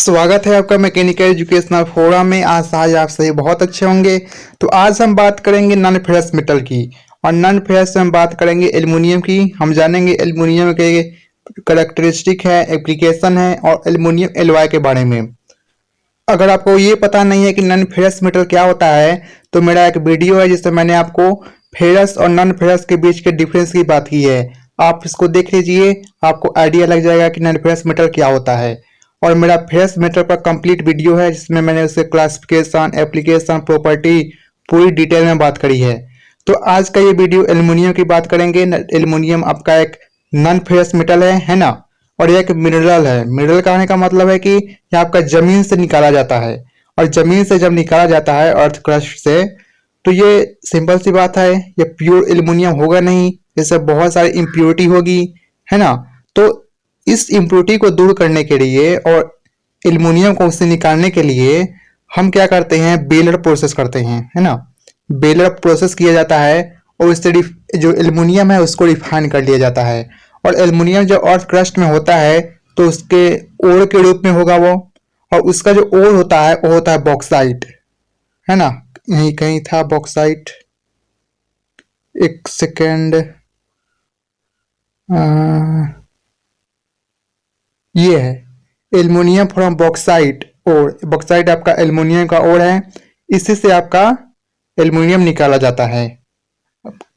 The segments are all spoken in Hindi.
स्वागत है आपका मैकेनिकल एजुकेशनल फोरम में। आज आप सभी बहुत अच्छे होंगे। तो आज हम बात करेंगे नॉन फेरस मेटल की, और नॉन फेरस में हम बात करेंगे एल्युमिनियम की। हम जानेंगे एल्युमिनियम के कैरेक्टरिस्टिक है, एप्लीकेशन है और एल्युमिनियम एलॉय के बारे में। अगर आपको ये पता नहीं है कि नॉन फेरस मेटल क्या होता है, तो मेरा एक वीडियो है जिसमें मैंने आपको फेरस और नॉन फेरस के बीच के डिफरेंस की बात की है। आप इसको देख लीजिए, आपको आइडिया लग जाएगा कि नॉन फेरस मेटल क्या होता है। और मेरा फेरस मेटल पर कंप्लीट वीडियो है जिसमें मैंने उसके क्लासिफिकेशन, एप्लीकेशन, प्रॉपर्टी पूरी डिटेल में बात करी है। तो आज का ये वीडियो एल्युमिनियम की बात करेंगे। एल्युमिनियम आपका एक नॉन फेरस मेटल है ना, और ये एक मिनरल है। मिनरल कहने का मतलब है कि ये आपका जमीन से निकाला जाता है, और जमीन से जब निकाला जाता है अर्थ क्रस्ट से, तो ये सिंपल सी बात है, ये प्योर एल्युमिनियम होगा नहीं, इससे बहुत सारी इम्प्योरिटी होगी, है ना। तो इस इम्प्योरिटी को दूर करने के लिए और एल्युमिनियम को उससे निकालने के लिए हम क्या करते हैं, बेलर प्रोसेस करते हैं, है ना। बेलर प्रोसेस किया जाता है और उससे जो एल्युमिनियम है उसको रिफाइन कर लिया जाता है। और एल्युमिनियम जो अर्थ क्रस्ट में होता है तो उसके ओर के रूप में होगा वो, और उसका जो ओर होता है वो होता है बॉक्साइट, है ना। यहीं कहीं था बॉक्साइट, एक सेकेंड, ये है एल्युमिनियम फ्रॉम बॉक्साइट। और बॉक्साइट आपका एल्युमिनियम का ओर है, इसी से आपका एल्युमिनियम निकाला जाता है।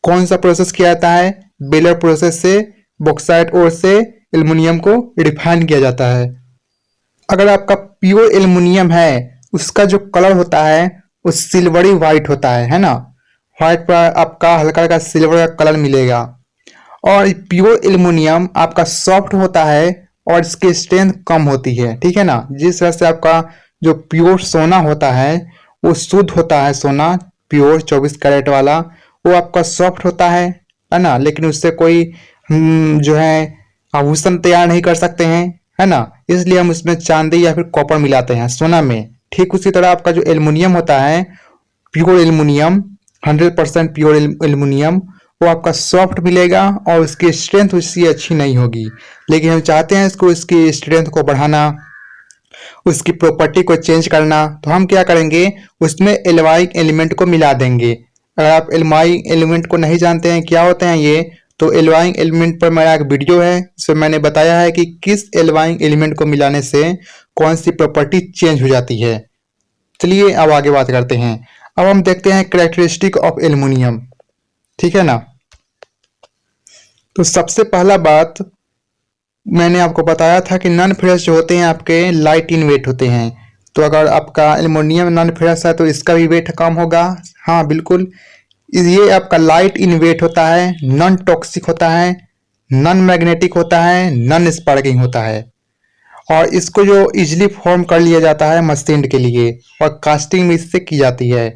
कौन सा प्रोसेस किया जाता है, बेलर प्रोसेस से बॉक्साइट ओर से एल्युमिनियम को रिफाइन किया जाता है। अगर आपका प्योर एल्युमिनियम है, उसका जो कलर होता है वो सिल्वरी व्हाइट होता है ना। व्हाइट पर आपका हल्का हल्का सिल्वर का कलर मिलेगा। और प्योर एल्युमिनियम आपका सॉफ्ट होता है और इसकी स्ट्रेंथ कम होती है, ठीक है ना। जिस वजह से आपका जो प्योर सोना होता है वो शुद्ध होता है, सोना प्योर 24 कैरेट वाला, वो आपका सॉफ्ट होता है ना। लेकिन उससे कोई जो है आभूषण तैयार नहीं कर सकते हैं, है ना। इसलिए हम उसमें चांदी या फिर कॉपर मिलाते हैं सोना में। ठीक उसी तरह आपका जो एल्युमिनियम होता है, प्योर एल्युमिनियम, 100% प्योर एल्युमिनियम, वो आपका सॉफ्ट मिलेगा और उसकी स्ट्रेंथ उसकी अच्छी नहीं होगी। लेकिन हम चाहते हैं इसको, इसकी स्ट्रेंथ को बढ़ाना, उसकी प्रॉपर्टी को चेंज करना, तो हम क्या करेंगे, उसमें एल्युमाइक एलिमेंट को मिला देंगे। अगर आप एल्युमाइक एलिमेंट को नहीं जानते हैं क्या होते हैं ये, तो एल्युमाइक एलिमेंट पर मेरा एक वीडियो है, इसमें मैंने बताया है कि किस एल्युमाइक एलिमेंट को मिलाने से कौन सी प्रॉपर्टी चेंज हो जाती है। चलिए अब आगे बात करते हैं। अब हम देखते हैं कैरेक्टरिस्टिक ऑफ एल्युमिनियम, ठीक है ना। तो सबसे पहला बात मैंने आपको बताया था कि नॉन फेरस जो होते हैं आपके लाइट इन वेट होते हैं। तो अगर आपका एल्युमिनियम नॉन फेरस है तो इसका भी वेट कम होगा। हाँ बिल्कुल, ये आपका लाइट इन वेट होता है, नॉन टॉक्सिक होता है, नॉन मैग्नेटिक होता है, नॉन स्पार्किंग होता है, और इसको जो इजिली फॉर्म कर लिया जाता है मशीन के लिए, और कास्टिंग भी इससे की जाती है।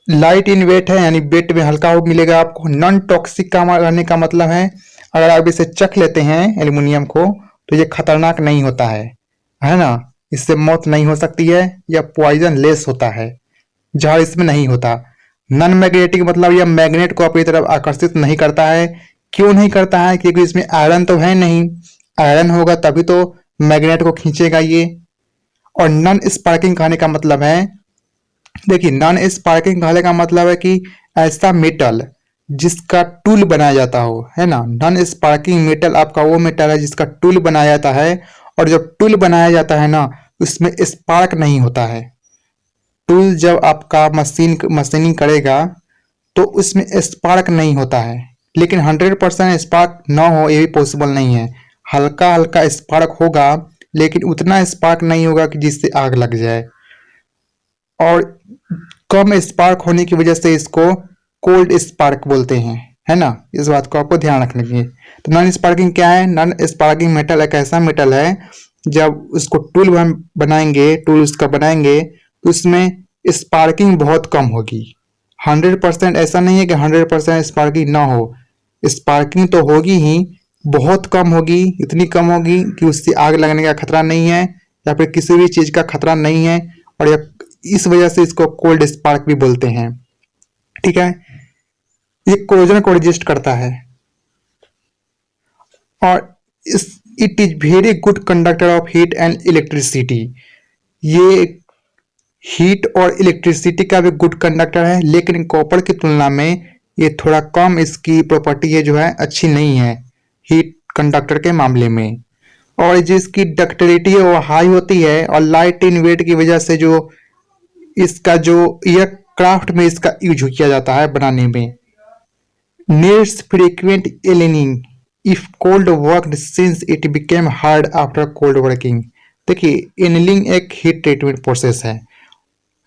लाइट इन वेट है यानी वेट में हल्का हो मिलेगा आपको। नॉन टॉक्सिक का रहने का मतलब है, अगर आप इसे चख लेते हैं एल्युमिनियम को तो ये खतरनाक नहीं होता है ना। इससे मौत नहीं हो सकती है, या पॉइजन लेस होता है, जहर इसमें नहीं होता। नॉन मैग्नेटिक मतलब यह मैग्नेट को अपनी तरफ आकर्षित नहीं करता है। क्यों नहीं करता है, क्योंकि इसमें आयरन तो है नहीं, आयरन होगा तभी तो मैग्नेट को खींचेगा ये। और नॉन स्पार्किंग कहने का मतलब है, देखिए नॉन स्पार्किंग कहने का मतलब है कि ऐसा मेटल जिसका टूल बनाया जाता हो, है ना। नॉन स्पार्किंग मेटल आपका वो मेटल है जिसका टूल बनाया जाता है, और जब टूल बनाया जाता है ना उसमें स्पार्क नहीं होता है। टूल जब आपका मशीनिंग करेगा तो उसमें स्पार्क नहीं होता है। लेकिन 100% स्पार्क ना हो ये भी पॉसिबल नहीं है। हल्का हल्का स्पार्क होगा, लेकिन उतना स्पार्क नहीं होगा कि जिससे आग लग जाए। और कम स्पार्क होने की वजह से इसको कोल्ड स्पार्क बोलते हैं, है ना। इस बात को आपको ध्यान रखना चाहिए। तो नॉन स्पार्किंग क्या है, नॉन स्पार्किंग मेटल एक ऐसा मेटल है जब उसको टूल हम बनाएंगे, टूल उसका बनाएंगे तो उसमें स्पार्किंग बहुत कम होगी। 100% ऐसा नहीं है कि 100% स्पार्किंग ना हो, स्पार्किंग तो होगी ही, बहुत कम होगी, इतनी कम होगी कि उससे आग लगने का खतरा नहीं है, या फिर किसी भी चीज का खतरा नहीं है। और इस वजह से इसको कोल्ड स्पार्क भी बोलते हैं, ठीक है। ये कोरोजन को रेजिस्ट करता है, और it is very good conductor of heat and electricity. ये हीट और इलेक्ट्रिसिटी का भी गुड कंडक्टर है, लेकिन कॉपर की तुलना में ये थोड़ा कम इसकी प्रॉपर्टी है जो है अच्छी नहीं है हीट कंडक्टर के मामले में। और जिसकी डक्टिलिटी है वो हाई होती है, और लाइट इन वेट की वजह से जो इसका जो एयरक्राफ्ट में इसका यूज किया जाता है बनाने में। Needs frequent annealing if cold worked since it became hard after cold working. देखिए एनिलिंग एक हीट ट्रीटमेंट प्रोसेस है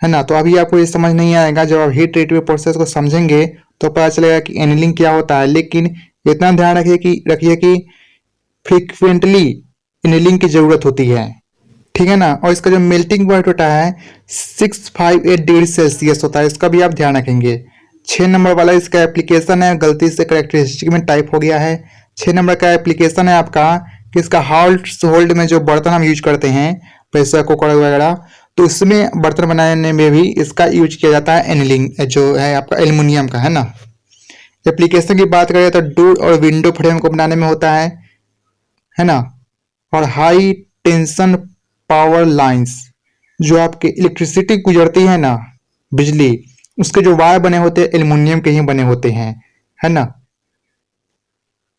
ना। तो अभी आपको ये समझ नहीं आएगा, जब आप हीट ट्रीटमेंट प्रोसेस को समझेंगे तो पता चलेगा कि एनिलिंग क्या होता है। लेकिन इतना ध्यान रखिए कि फ्रीक्वेंटली एनिलिंग की जरूरत होती है, ठीक है ना। और इसका जो मेल्टिंग पॉइंट होता है 658 डिग्री सेल्सियस होता है, इसका भी आप ध्यान रखेंगे। 6 नंबर वाला इसका एप्लीकेशन है, गलती से करेक्टरिस्टिक में टाइप हो गया है। 6 नंबर का एप्लीकेशन है आपका कि इसका होल्ड में जो बर्तन हम यूज करते हैं प्रेशर कुकर वगैरह, तो उसमें बर्तन बनाने में भी इसका यूज किया जाता है एनिलिंग जो है आपका एल्युमिनियम का, है ना। एप्लीकेशन की बात करें तो डोर और विंडो फ्रेम को बनाने में होता है ना। और हाई टेंशन पावर लाइंस, जो आपके इलेक्ट्रिसिटी गुजरती है ना, बिजली, उसके जो वायर बने होते हैं एल्युमिनियम के ही बने होते हैं, है ना।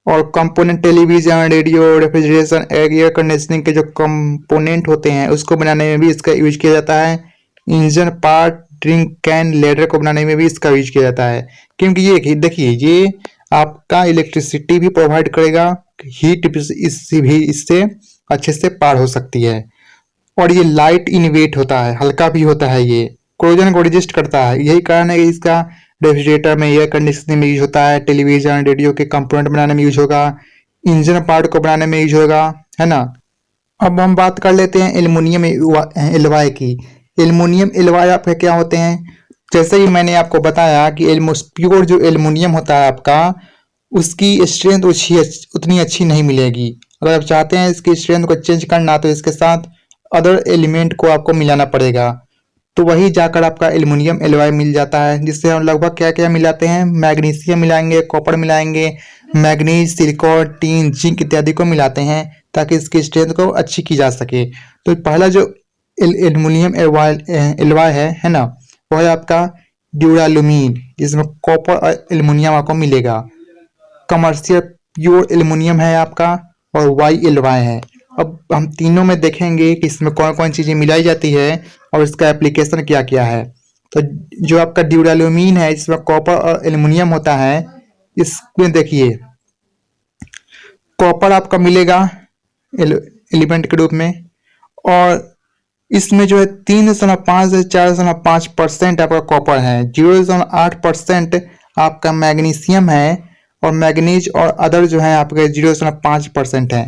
और component television, radio, refrigeration, air conditioning के जो कंपोनेंट होते हैं उसको बनाने में भी इसका यूज किया जाता है। Engine part, drink can, ladder को बनाने में भी इसका यूज किया जाता है, क्योंकि ये देखिए ये आपका इलेक्ट्रिसिटी भी प्रोवाइड करेगा, हीट इससे अच्छे से पार हो सकती है। और ये लाइट इन वेट होता है, हल्का भी होता है, ये कोरोजन को रेजिस्ट करता है। यही कारण है कि इसका रेफ्रिजरेटर में, एयर कंडीशनिंग में यूज होता है, टेलीविजन, रेडियो के कंपोनेंट बनाने में यूज होगा, इंजन पार्ट को बनाने में यूज होगा, है ना। अब हम बात कर लेते हैं एल्युमिनियम एलॉय की। एल्युमिनियम एलॉय आपके क्या होते हैं, जैसे ही मैंने आपको बताया कि प्योर जो एल्युमिनियम होता है आपका, उसकी स्ट्रेंथ उतनी अच्छी नहीं मिलेगी। अगर आप चाहते हैं इसकी स्ट्रेंथ को चेंज करना तो इसके साथ अदर एलिमेंट को आपको मिलाना पड़ेगा, तो वही जाकर आपका एल्युमिनियम एलॉय मिल जाता है, जिससे हम लगभग क्या क्या मिलाते हैं, मैग्नीशियम मिलाएंगे, कॉपर मिलाएंगे, मैग्नीज, सिलिकॉन, टीन, जिंक इत्यादि को मिलाते हैं ताकि इसकी स्ट्रेंथ को अच्छी की जा सके। तो पहला जो एल्युमिनियम एलॉय है ना, वह है आपका ड्यूरालुमीन, जिसमें कॉपर और एल्युमिनियम आपको मिलेगा। कमर्शियल प्योर एल्युमिनियम है आपका, और वाई एलॉय है। अब हम तीनों में देखेंगे कि इसमें कौन कौन चीजें मिलाई जाती है और इसका एप्लीकेशन क्या क्या है। तो जो आपका ड्यूरालुमीन है, इसमें कॉपर और एल्युमिनियम होता है, इसमें देखिए कॉपर आपका मिलेगा एलिमेंट के रूप में, और इसमें जो है 3.5 से 4.5% आपका कॉपर है, 0.8% आपका मैग्नीशियम है, और मैग्नीज और अदर जो है आपके 0.5% है,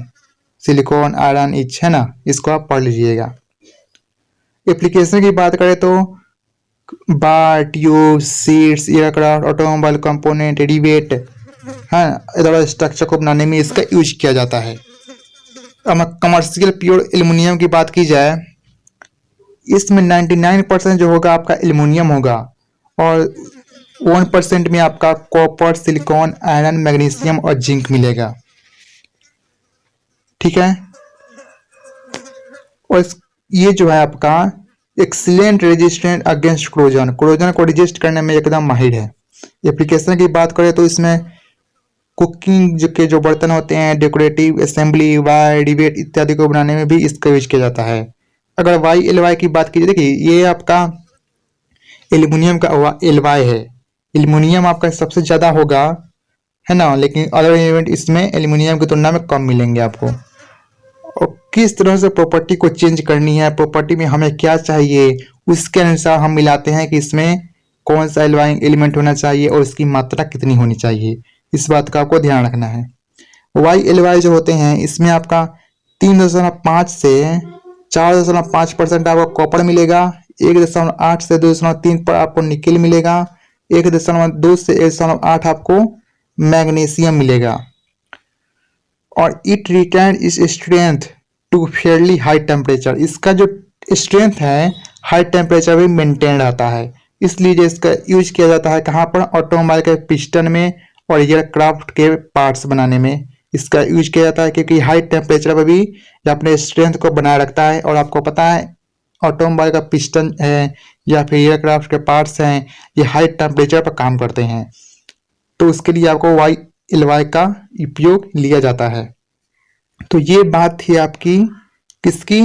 सिलिकॉन, आयरन, इच, है ना। इसको आप पढ़ लीजिएगा। एप्लीकेशन की बात करें तो bar, tube, sheets, aircraft, automobile component, rivet, है, इधर स्ट्रक्चर को बनाने में इसका यूज किया जाता है। अब कमर्शियल प्योर एल्युमिनियम की बात की जाए, इसमें 99% जो होगा आपका एल्युमिनियम होगा, और 1% में आपका कॉपर, सिलिकॉन, आयरन, मैग्नीशियम और जिंक मिलेगा, ठीक है। और ये जो है आपका एक्सीलेंट रेजिस्टेंट अगेंस्ट कोरोजन को रेजिस्ट करने में एकदम माहिर है। एप्लीकेशन की बात करें तो इसमें कुकिंग के जो बर्तन होते हैं, डेकोरेटिव, असेंबली, वायर, डिबेट इत्यादि को बनाने में भी इसका यूज किया जाता है। अगर वाई एलवाई की बात कीजिए, देखिए ये आपका एल्युमिनियम का एलवाई है, एल्युमिनियम आपका सबसे ज्यादा होगा, है ना, लेकिन अदर एलिमेंट इसमें एल्युमिनियम की तुलना में कम मिलेंगे आपको। और किस तरह से प्रॉपर्टी को चेंज करनी है, प्रॉपर्टी में हमें क्या चाहिए, उसके अनुसार हम मिलाते हैं कि इसमें कौन सा एलवाइंग एलिमेंट होना चाहिए और इसकी मात्रा कितनी होनी चाहिए। इस बात का आपको ध्यान रखना है। वाई एलवाई जो होते हैं इसमें आपका 3.5 से 4.5% आपको कॉपर मिलेगा, 1.8 से 2.3 पर आपको निकेल मिलेगा, 1.2 से 1.8 आपको मैग्नीशियम मिलेगा। और it retain is strength to fairly high temperature, इसका जो स्ट्रेंथ है हाई टेम्परेचर भी मेंटेन रहता है, इसलिए इसका यूज किया जाता है कहाँ पर, ऑटोमोबाइल के पिस्टन में और एयरक्राफ्ट के पार्ट्स बनाने में इसका यूज किया जाता है, क्योंकि हाई टेम्परेचर पर भी ये अपने स्ट्रेंथ को बनाए रखता है। और आपको पता है ऑटोमोबाइल का पिस्टन है या फिर एयरक्राफ्ट के पार्ट्स हैं, ये हाई टेम्परेचर पर काम करते हैं, तो उसके लिए आपको वाई एलवाई का उपयोग लिया जाता है। तो ये बात थी आपकी किसकी,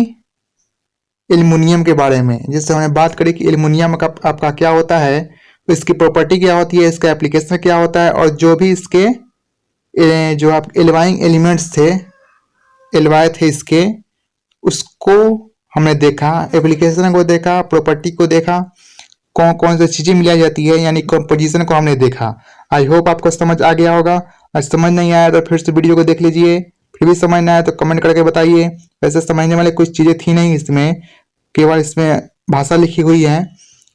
एल्युमिनियम के बारे में। जिससे हमने बात करी कि एल्युमिनियम का आपका क्या होता है, इसकी प्रॉपर्टी क्या होती है, इसका एप्लीकेशन क्या होता है, और जो भी इसके जो आप एलवाइंग एलिमेंट्स थे, एलवाए थे इसके, उसको हमने देखा, एप्लीकेशन को देखा, प्रॉपर्टी को देखा, कौन कौन सी चीजें मिलाई जाती है, यानी कंपोजिशन को हमने देखा। आई होप आपको समझ आ गया होगा। आज समझ नहीं आया तो फिर से वीडियो को देख लीजिए, फिर भी समझ ना आया तो कमेंट करके बताइए। वैसे समझने वाले कुछ चीजें थी नहीं इसमें, केवल इसमें भाषा लिखी हुई है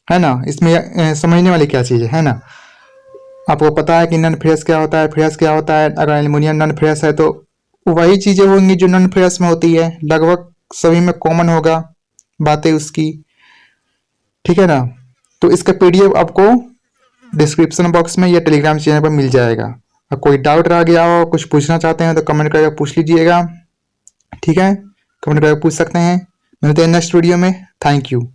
ना। इसमें समझने वाली क्या चीज है ना। आपको पता है कि नॉन फेरस क्या होता है, फेरस क्या होता है। अगर एल्युमिनियम नॉन फेरस है तो वही चीजें होंगी जो नॉन फेरस में होती है, लगभग सभी में कॉमन होगा बातें उसकी, ठीक है ना। तो इसका पीडीएफ आपको डिस्क्रिप्शन बॉक्स में या टेलीग्राम चैनल पर मिल जाएगा। अब कोई डाउट रह गया हो, कुछ पूछना चाहते हैं तो कमेंट करके पूछ लीजिएगा, ठीक है, कमेंट करके पूछ सकते हैं। मिलते हैं नेक्स्ट वीडियो में। Thank you.